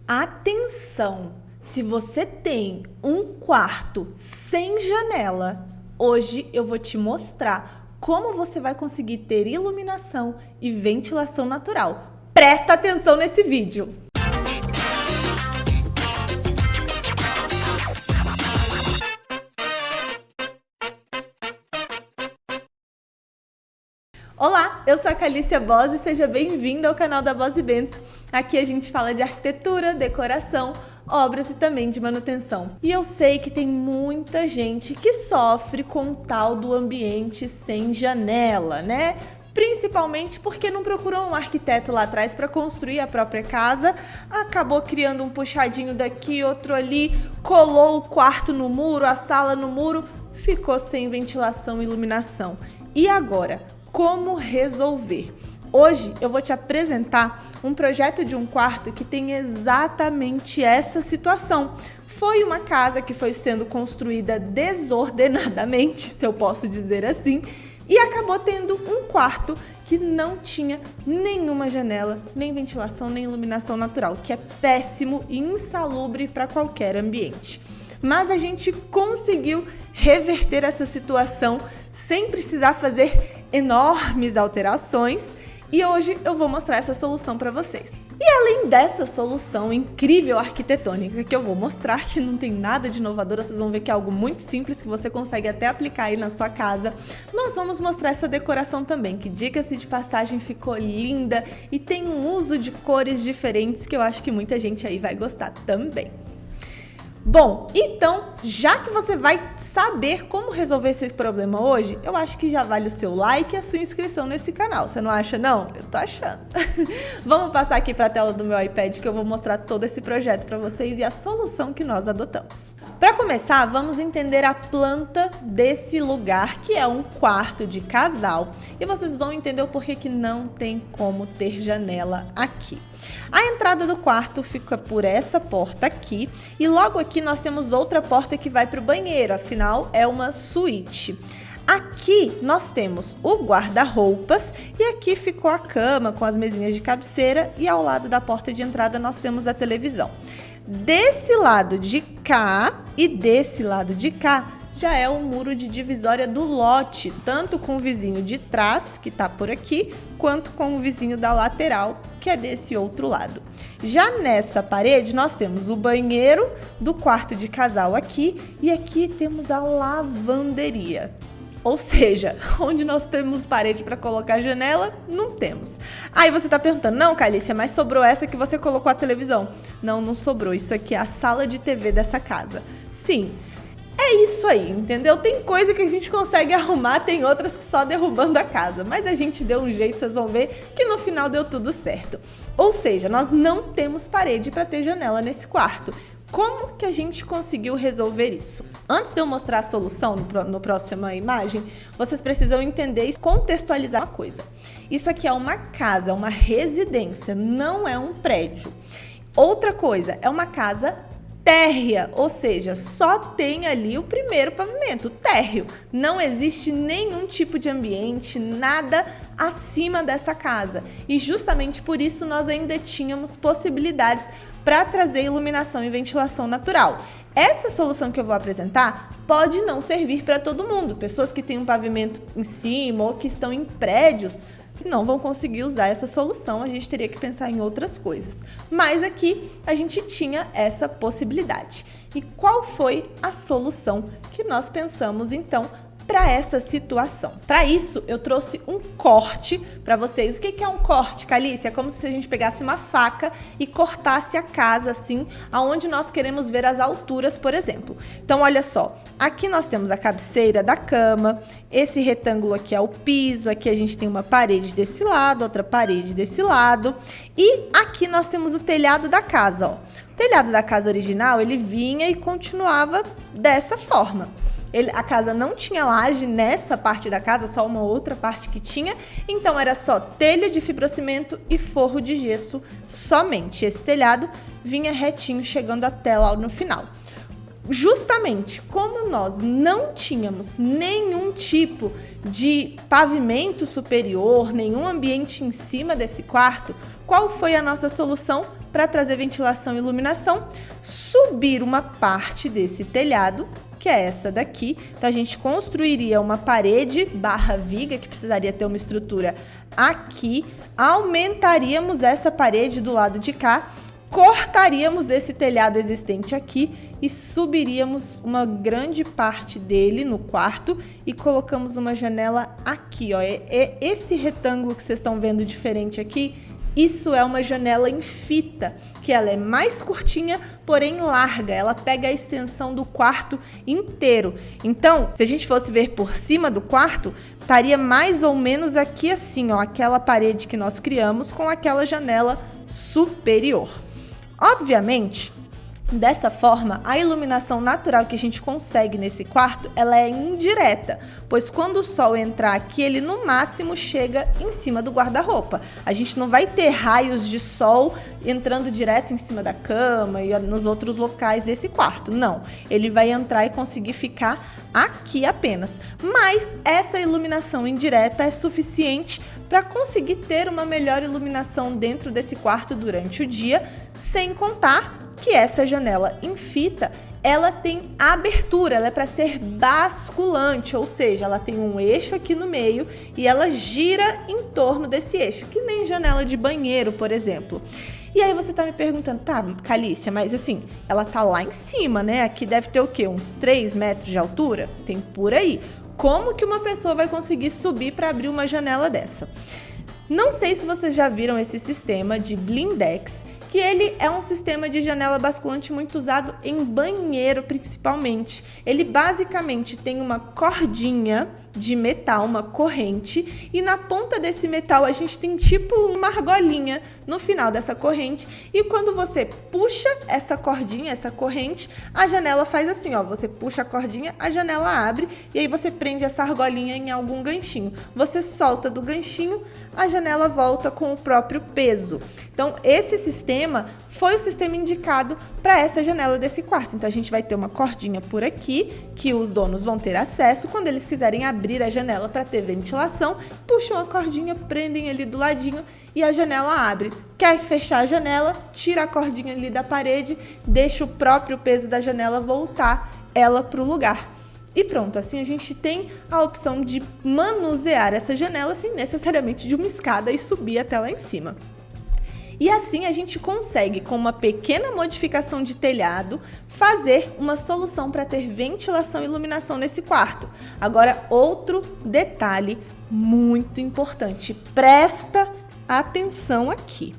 Atenção! Se você tem um quarto sem janela, hoje eu vou te mostrar como você vai conseguir ter iluminação e ventilação natural. Presta atenção nesse vídeo! Olá, eu sou a Calícia Bose e seja bem-vinda ao canal da Bose Bento. Aqui a gente fala de arquitetura, decoração, obras e também de manutenção. E eu sei que tem muita gente que sofre com o tal do ambiente sem janela, né? Principalmente porque não procurou um arquiteto lá atrás para construir a própria casa, acabou criando um puxadinho daqui, outro ali, colou o quarto no muro, a sala no muro, ficou sem ventilação e iluminação. E agora? Como resolver? Hoje eu vou te apresentar um projeto de um quarto que tem exatamente essa situação. Foi uma casa que foi sendo construída desordenadamente, se eu posso dizer assim, e acabou tendo um quarto que não tinha nenhuma janela, nem ventilação, nem iluminação natural, que é péssimo e insalubre para qualquer ambiente. Mas a gente conseguiu reverter essa situação sem precisar fazer enormes alterações e hoje eu vou mostrar essa solução para vocês. E além dessa solução incrível arquitetônica que eu vou mostrar, que não tem nada de inovador, vocês vão ver que é algo muito simples que você consegue até aplicar aí na sua casa, nós vamos mostrar essa decoração também, que diga-se de passagem ficou linda e tem um uso de cores diferentes que eu acho que muita gente aí vai gostar também. Bom, então, já que você vai saber como resolver esse problema hoje, eu acho que já vale o seu like e a sua inscrição nesse canal. Você não acha, não? Eu tô achando. Vamos passar aqui para a tela do meu iPad que eu vou mostrar todo esse projeto para vocês e a solução que nós adotamos. Para começar, vamos entender a planta desse lugar, que é um quarto de casal, e vocês vão entender o porquê que não tem como ter janela aqui. A entrada do quarto fica por essa porta aqui e logo aqui nós temos outra porta que vai para o banheiro, afinal é uma suíte. Aqui nós temos o guarda-roupas e aqui ficou a cama com as mesinhas de cabeceira e ao lado da porta de entrada nós temos a televisão. Desse lado de cá e desse lado de cá já é o muro de divisória do lote, tanto com o vizinho de trás, que está por aqui, quanto com o vizinho da lateral, que é desse outro lado. Já nessa parede, nós temos o banheiro do quarto de casal aqui, e aqui temos a lavanderia. Ou seja, onde nós temos parede para colocar janela, não temos. Aí você está perguntando, não, Calícia, mas sobrou essa que você colocou a televisão. Não, não sobrou, isso aqui é a sala de TV dessa casa. Sim. É isso aí, entendeu? Tem coisa que a gente consegue arrumar, tem outras que só derrubando a casa. Mas a gente deu um jeito, vocês vão ver que no final deu tudo certo. Ou seja, nós não temos parede para ter janela nesse quarto. Como que a gente conseguiu resolver isso? Antes de eu mostrar a solução no próxima imagem, vocês precisam entender e contextualizar uma coisa. Isso aqui é uma casa, uma residência, não é um prédio. Outra coisa, é uma casa térrea, ou seja, só tem ali o primeiro pavimento, térreo. Não existe nenhum tipo de ambiente, nada acima dessa casa. E justamente por isso nós ainda tínhamos possibilidades para trazer iluminação e ventilação natural. Essa solução que eu vou apresentar pode não servir para todo mundo. Pessoas que têm um pavimento em cima ou que estão em prédios não vão conseguir usar essa solução, a gente teria que pensar em outras coisas. Mas aqui a gente tinha essa possibilidade. E qual foi a solução que nós pensamos então para essa situação? Para isso, eu trouxe um corte para vocês. O que é um corte, Calícia? É como se a gente pegasse uma faca e cortasse a casa assim, aonde nós queremos ver as alturas, por exemplo. Então, olha só, aqui nós temos a cabeceira da cama, esse retângulo aqui é o piso, aqui a gente tem uma parede desse lado, outra parede desse lado, e aqui nós temos o telhado da casa, ó. O telhado da casa original, ele vinha e continuava dessa forma. A casa não tinha laje nessa parte da casa, só uma outra parte que tinha, então era só telha de fibrocimento e forro de gesso somente. Esse telhado vinha retinho, chegando até lá no final. Justamente como nós não tínhamos nenhum tipo de pavimento superior, nenhum ambiente em cima desse quarto, qual foi a nossa solução para trazer ventilação e iluminação? Subir uma parte desse telhado, que é essa daqui. Então, a gente construiria uma parede barra viga, que precisaria ter uma estrutura aqui, aumentaríamos essa parede do lado de cá, cortaríamos esse telhado existente aqui e subiríamos uma grande parte dele no quarto e colocamos uma janela aqui, ó. Esse retângulo que vocês estão vendo diferente aqui, isso é uma janela em fita, que ela é mais curtinha, porém larga. Ela pega a extensão do quarto inteiro. Então, se a gente fosse ver por cima do quarto, estaria mais ou menos aqui assim, ó, aquela parede que nós criamos com aquela janela superior. Obviamente, dessa forma, a iluminação natural que a gente consegue nesse quarto, ela é indireta, pois quando o sol entrar aqui, ele no máximo chega em cima do guarda-roupa. A gente não vai ter raios de sol entrando direto em cima da cama e nos outros locais desse quarto, não. Ele vai entrar e conseguir ficar aqui apenas. Mas essa iluminação indireta é suficiente para conseguir ter uma melhor iluminação dentro desse quarto durante o dia, sem contar que essa janela em fita, ela tem abertura, ela é para ser basculante, ou seja, ela tem um eixo aqui no meio e ela gira em torno desse eixo, que nem janela de banheiro, por exemplo. E aí você tá me perguntando, tá, Calícia, mas assim, ela tá lá em cima, né? Aqui deve ter o quê? Uns 3 metros de altura? Tem por aí. Como que uma pessoa vai conseguir subir para abrir uma janela dessa? Não sei se vocês já viram esse sistema de blindex, que ele é um sistema de janela basculante muito usado em banheiro, principalmente. Ele basicamente tem uma cordinha de metal, uma corrente, e na ponta desse metal a gente tem tipo uma argolinha no final dessa corrente, e quando você puxa essa cordinha, essa corrente, a janela faz assim, ó, você puxa a cordinha, a janela abre, e aí você prende essa argolinha em algum ganchinho. Você solta do ganchinho, a janela volta com o próprio peso. Então, esse sistema foi o sistema indicado para essa janela desse quarto. Então, a gente vai ter uma cordinha por aqui, que os donos vão ter acesso quando eles quiserem abrir a janela para ter ventilação. Puxam a cordinha, prendem ali do ladinho e a janela abre. Quer fechar a janela, tira a cordinha ali da parede, deixa o próprio peso da janela voltar ela para o lugar. E pronto, assim a gente tem a opção de manusear essa janela sem necessariamente de uma escada e subir até lá em cima. E assim a gente consegue, com uma pequena modificação de telhado, fazer uma solução para ter ventilação e iluminação nesse quarto. Agora, outro detalhe muito importante, presta atenção aqui.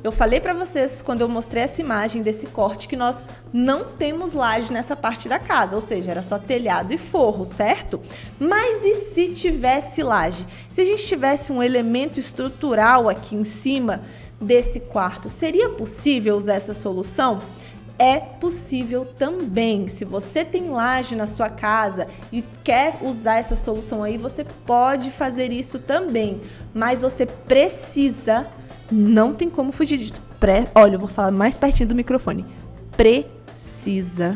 Eu falei para vocês, quando eu mostrei essa imagem desse corte, que nós não temos laje nessa parte da casa, ou seja, era só telhado e forro, certo? Mas e se tivesse laje? Se a gente tivesse um elemento estrutural aqui em cima desse quarto, seria possível usar essa solução? É possível também. Se você tem laje na sua casa e quer usar essa solução aí, você pode fazer isso também, mas você precisa, não tem como fugir disso. Olha, eu vou falar mais pertinho do microfone. Precisa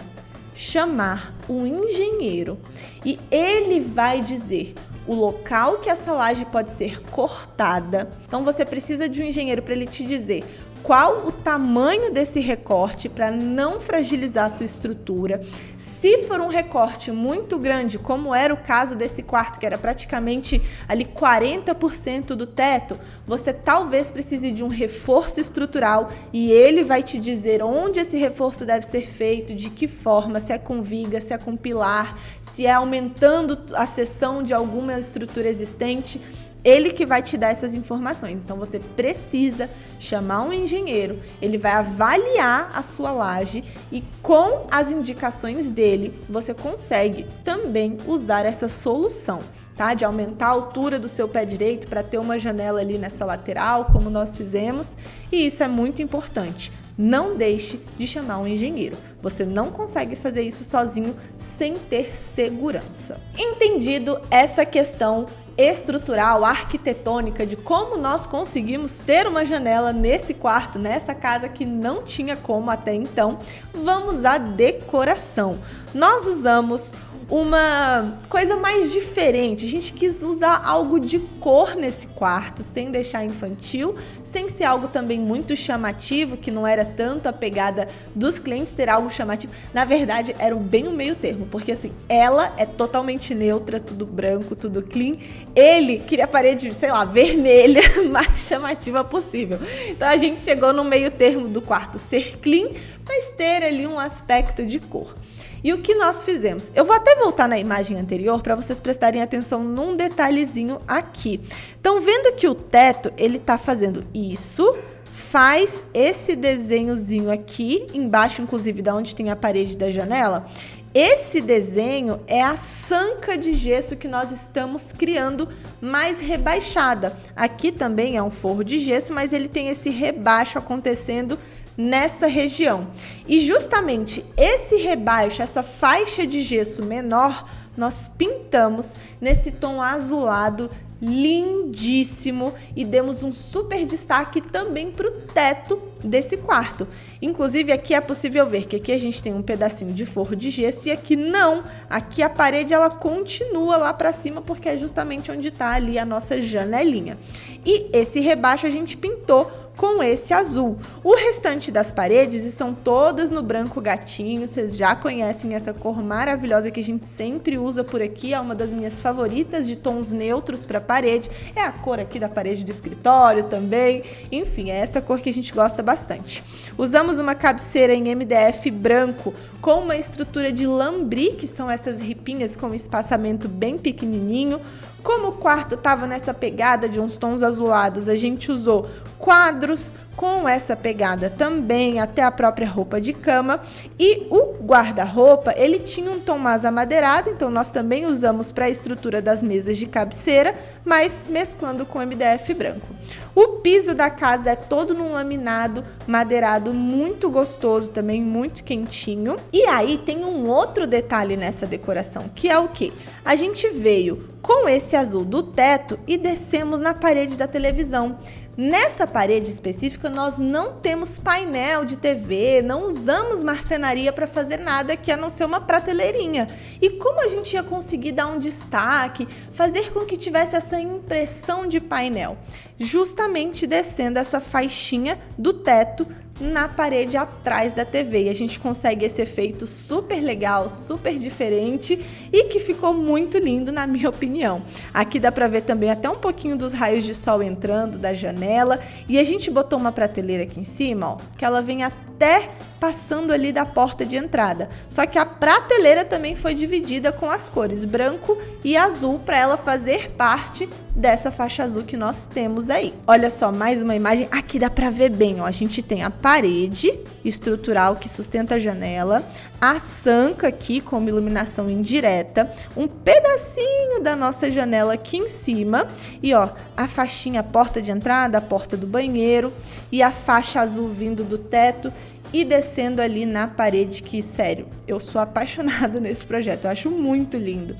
chamar um engenheiro e ele vai dizer o local que essa laje pode ser cortada. Então você precisa de um engenheiro para ele te dizer qual o tamanho desse recorte para não fragilizar a sua estrutura. Se for um recorte muito grande, como era o caso desse quarto, que era praticamente ali 40% do teto, você talvez precise de um reforço estrutural e ele vai te dizer onde esse reforço deve ser feito, de que forma, se é com viga, se é com pilar, se é aumentando a seção de alguma estrutura existente. Ele que vai te dar essas informações. Então você precisa chamar um engenheiro, ele vai avaliar a sua laje e com as indicações dele você consegue também usar essa solução, tá? De aumentar a altura do seu pé direito para ter uma janela ali nessa lateral, como nós fizemos, e isso é muito importante. Não deixe de chamar um engenheiro. Você não consegue fazer isso sozinho sem ter segurança. Entendido essa questão, estrutural, arquitetônica, de como nós conseguimos ter uma janela nesse quarto, nessa casa que não tinha como até então, vamos à decoração. Nós usamos uma coisa mais diferente, a gente quis usar algo de cor nesse quarto, sem deixar infantil, sem ser algo também muito chamativo, que não era tanto a pegada dos clientes ter algo chamativo. Na verdade, era bem o meio termo, porque assim, ela é totalmente neutra, tudo branco, tudo clean. Ele queria a parede, sei lá, vermelha, mais chamativa possível. Então a gente chegou no meio termo do quarto ser clean, mas ter ali um aspecto de cor. E o que nós fizemos? Eu vou até voltar na imagem anterior para vocês prestarem atenção num detalhezinho aqui. Então, vendo que o teto, ele tá fazendo isso, faz esse desenhozinho aqui, embaixo, inclusive, da onde tem a parede da janela. Esse desenho é a sanca de gesso que nós estamos criando mais rebaixada. Aqui também é um forro de gesso, mas ele tem esse rebaixo acontecendo nessa região. E justamente esse rebaixo, essa faixa de gesso menor, nós pintamos nesse tom azulado lindíssimo e demos um super destaque também para o teto desse quarto. Inclusive aqui é possível ver que aqui a gente tem um pedacinho de forro de gesso e aqui não. Aqui a parede ela continua lá para cima porque é justamente onde está ali a nossa janelinha. E esse rebaixo a gente pintou com esse azul. O restante das paredes são todas no branco gatinho, vocês já conhecem essa cor maravilhosa que a gente sempre usa por aqui, é uma das minhas favoritas de tons neutros para parede, é a cor aqui da parede do escritório também, enfim, é essa cor que a gente gosta bastante. Usamos uma cabeceira em MDF branco com uma estrutura de lambri, que são essas ripinhas com espaçamento bem pequenininho. Como o quarto estava nessa pegada de uns tons azulados, a gente usou quadros com essa pegada também, até a própria roupa de cama. E o guarda-roupa, ele tinha um tom mais amadeirado, então nós também usamos para a estrutura das mesas de cabeceira, mas mesclando com MDF branco. O piso da casa é todo num laminado madeirado muito gostoso, também muito quentinho. E aí tem um outro detalhe nessa decoração, que é o quê? A gente veio com esse azul do teto e descemos na parede da televisão. Nessa parede específica, nós não temos painel de TV, não usamos marcenaria para fazer nada aqui a não ser uma prateleirinha. E como a gente ia conseguir dar um destaque, fazer com que tivesse essa impressão de painel? Justamente descendo essa faixinha do teto na parede atrás da TV. E a gente consegue esse efeito super legal, super diferente e que ficou muito lindo na minha opinião. Aqui dá pra ver também até um pouquinho dos raios de sol entrando da janela e a gente botou uma prateleira aqui em cima, ó, que ela vem até passando ali da porta de entrada. Só que a prateleira também foi dividida com as cores branco e azul para ela fazer parte dessa faixa azul que nós temos aí. Olha só, mais uma imagem. Aqui dá pra ver bem, ó. A gente tem a parede estrutural que sustenta a janela, a sanca aqui com uma iluminação indireta, um pedacinho da nossa janela aqui em cima e ó, a faixinha, a porta de entrada, a porta do banheiro e a faixa azul vindo do teto e descendo ali na parede que, sério, eu sou apaixonada nesse projeto, eu acho muito lindo.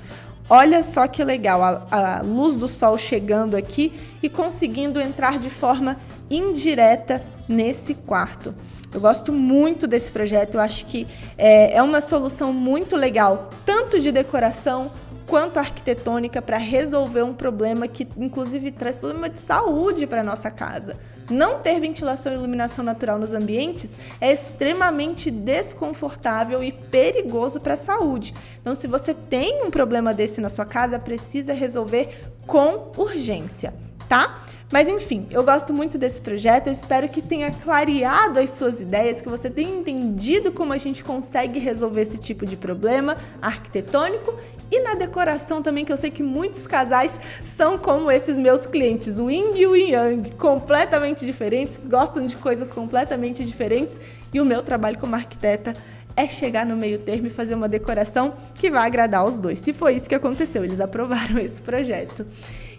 Olha só que legal, a luz do sol chegando aqui e conseguindo entrar de forma indireta nesse quarto. Eu gosto muito desse projeto, eu acho que é uma solução muito legal, tanto de decoração quanto arquitetônica, para resolver um problema que, inclusive, traz problema de saúde para nossa casa. Não ter ventilação e iluminação natural nos ambientes é extremamente desconfortável e perigoso para a saúde. Então, se você tem um problema desse na sua casa, precisa resolver com urgência, tá? Mas enfim, eu gosto muito desse projeto, eu espero que tenha clareado as suas ideias, que você tenha entendido como a gente consegue resolver esse tipo de problema arquitetônico e na decoração também, que eu sei que muitos casais são como esses meus clientes, o yin e o yang, completamente diferentes, gostam de coisas completamente diferentes e o meu trabalho como arquiteta é chegar no meio termo e fazer uma decoração que vai agradar os dois. E foi isso que aconteceu, eles aprovaram esse projeto.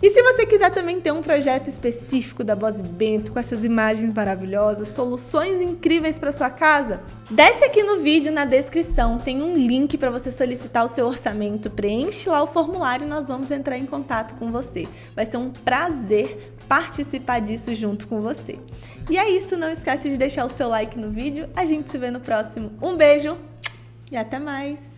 E se você quiser também ter um projeto específico da Boss Bento, com essas imagens maravilhosas, soluções incríveis para sua casa, desce aqui no vídeo, na descrição, tem um link para você solicitar o seu orçamento, preenche lá o formulário e nós vamos entrar em contato com você. Vai ser um prazer participar disso junto com você. E é isso, não esquece de deixar o seu like no vídeo, a gente se vê no próximo. Um beijo e até mais!